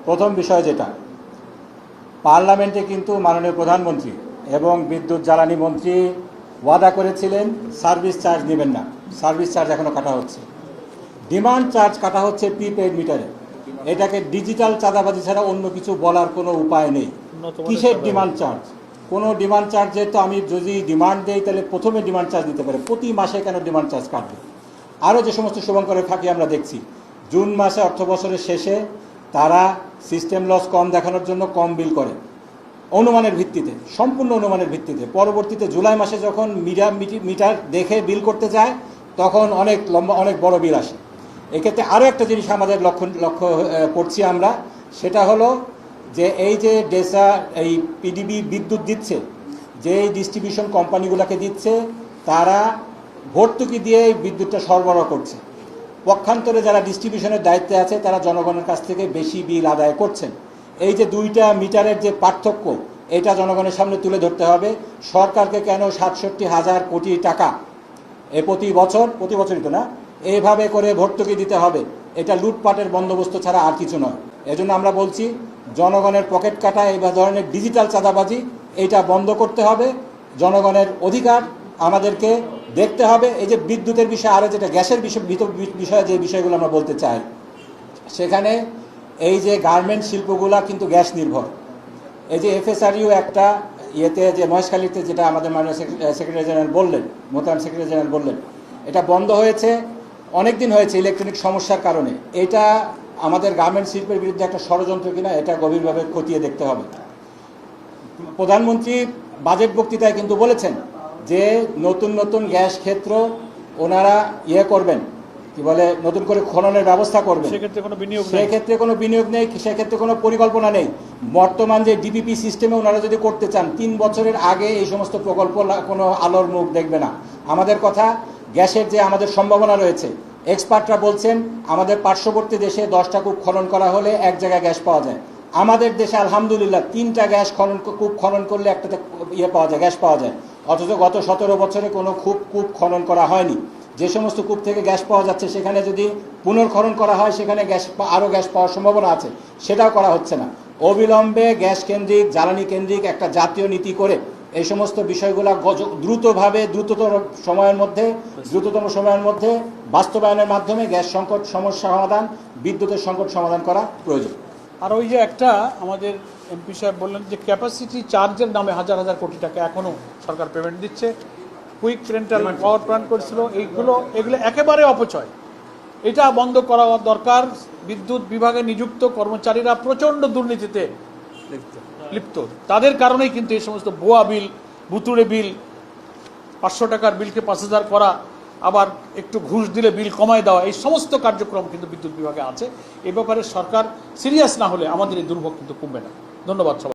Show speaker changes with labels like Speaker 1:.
Speaker 1: প্রথম বিষয় যেটা, পার্লামেন্টে কিন্তু মাননীয় প্রধানমন্ত্রী এবং বিদ্যুৎ জ্বালানি মন্ত্রী ওয়াদা করেছিলেন সার্ভিস চার্জ নেবেন না। সার্ভিস চার্জ এখনও কাটা হচ্ছে, ডিমান্ড চার্জ কাটা হচ্ছে প্রিপেড মিটারে। এটাকে ডিজিটাল চাঁদাবাজি ছাড়া অন্য কিছু বলার কোনো উপায় নেই। কিসের ডিমান্ড চার্জ? কোনো ডিমান্ড চার্জে তো আমি যদি ডিমান্ড দেই তাহলে প্রথমে ডিমান্ড চার্জ দিতে পারে, প্রতি মাসে কেন ডিমান্ড চার্জ কাটবে? আরও যে সমস্ত শুভঙ্করের ফাঁকি আমরা দেখছি, জুন মাসে অর্থ বছরের শেষে তারা সিস্টেম লস কম দেখানোর জন্য কম বিল করে অনুমানের ভিত্তিতে, সম্পূর্ণ অনুমানের ভিত্তিতে। পরবর্তীতে জুলাই মাসে যখন মিটার দেখে বিল করতে যায় তখন অনেক লম্বা অনেক বড় বিল আসে। এক্ষেত্রে আরও একটা জিনিস আমাদের লক্ষ্য করছি আমরা, সেটা হলো যে এই যে ডেসা এই পিডিবি বিদ্যুৎ দিচ্ছে, যে ডিস্ট্রিবিউশন কোম্পানিগুলোকে দিচ্ছে, তারা ভর্তুকি দিয়ে এই বিদ্যুৎটা সরবরাহ করছে। পক্ষান্তরে যারা ডিস্ট্রিবিউশনের দায়িত্বে আছে তারা জনগণের কাছ থেকে বেশি বিল আদায় করছেন। এই যে দুইটা মিটারের যে পার্থক্য, এটা জনগণের সামনে তুলে ধরতে হবে। সরকারকে কেন ৬৭,০০০ কোটি টাকা প্রতি বছরই তো না, এইভাবে করে ভর্তুকি দিতে হবে? এটা লুটপাটের বন্দোবস্ত ছাড়া আর কিছু নয়। এজন্য আমরা বলছি জনগণের পকেট কাটা এই ধরনের ডিজিটাল চাঁদাবাজি এইটা বন্ধ করতে হবে। জনগণের অধিকার আমাদেরকে দেখতে হবে। এই যে বিদ্যুতের বিষয়, আরও যেটা গ্যাসের বিষয়ে যে বিষয়গুলো আমরা বলতে চাই, সেখানে এই যে গার্মেন্ট শিল্পগুলা কিন্তু গ্যাস নির্ভর। এই যে এফএসআরইউ একটা ইয়েতে যে মহেশখালীতে যেটা আমাদের মাননীয় সেক্রেটারি জেনারেল বললেন, মোতায়েন সেক্রেটারি জেনারেল বললেন, এটা বন্ধ হয়েছে অনেক দিন হয়েছে ইলেকট্রনিক সমস্যার কারণে। এটা আমাদের গার্মেন্ট শিল্পের বিরুদ্ধে একটা ষড়যন্ত্র কিনা এটা গভীরভাবে খতিয়ে দেখতে হবে। প্রধানমন্ত্রী বাজেট বক্তৃতায় কিন্তু বলেছেন যে নতুন নতুন গ্যাস ক্ষেত্র ওনারা করবেন, কি বলে, নতুন করে খননের ব্যবস্থা করবেন। সেক্ষেত্রে কোনো বিনিয়োগ নেই, সেক্ষেত্রে কোনো পরিকল্পনা নেই। বর্তমান যে ডিপিপি সিস্টেমে ওনারা যদি করতে চান, 3 বছরের আগে এই সমস্ত প্রকল্প কোনো আলোর মুখ দেখবে না। আমাদের কথা, গ্যাসের যে আমাদের সম্ভাবনা রয়েছে, এক্সপার্টরা বলছেন আমাদের পার্শ্ববর্তী দেশে 10টা কূপ খনন করা হলে এক জায়গায় গ্যাস পাওয়া যায়। আমাদের দেশে আলহামদুলিল্লাহ 3টা কূপ খনন করলে একটাতে পাওয়া যায়, গ্যাস পাওয়া যায়। অথচ গত 17 বছরে কোনো কূপ খনন করা হয়নি। যে সমস্ত কূপ থেকে গ্যাস পাওয়া যাচ্ছে সেখানে যদি পুনর্খনন করা হয় সেখানে আরও গ্যাস পাওয়ার সম্ভাবনা আছে, সেটাও করা হচ্ছে না। অবিলম্বে গ্যাস কেন্দ্রিক, জ্বালানি কেন্দ্রিক একটা জাতীয় নীতি করে এই সমস্ত বিষয়গুলো দ্রুততম সময়ের মধ্যে বাস্তবায়নের মাধ্যমে গ্যাস সংকট সমস্যা সমাধান, বিদ্যুতের সংকট সমাধান করা প্রয়োজন।
Speaker 2: আর ওই যে একটা আমাদের এমপি সাহেব বললেন যে ক্যাপাসিটি চার্জের নামে হাজার হাজার কোটি টাকা এখনও সরকার পেমেন্ট দিচ্ছে। কুইক রেন্টাল পাওয়ার প্ল্যান্ট করেছিল, এগুলো একেবারে অপচয়। এটা বন্ধ করা দরকার। বিদ্যুৎ বিভাগে নিযুক্ত কর্মচারীরা প্রচণ্ড দুর্নীতিতে লিপ্ত। তাদের কারণেই কিন্তু এই সমস্ত ভুয়া বিল, ভুতুড়ে বিল, 500 টাকার বিলকে 5000 করা, আবার একটু ঘুষ দিলে বিল কমায় দেওয়া, এই সমস্ত কার্যক্রম কিন্তু বিদ্যুৎ বিভাগে আছে। এ ব্যাপারে সরকার সিরিয়াস না হলে আমাদের এই দুর্ভোগ কিন্তু কমবে না। ধন্যবাদ সবাই।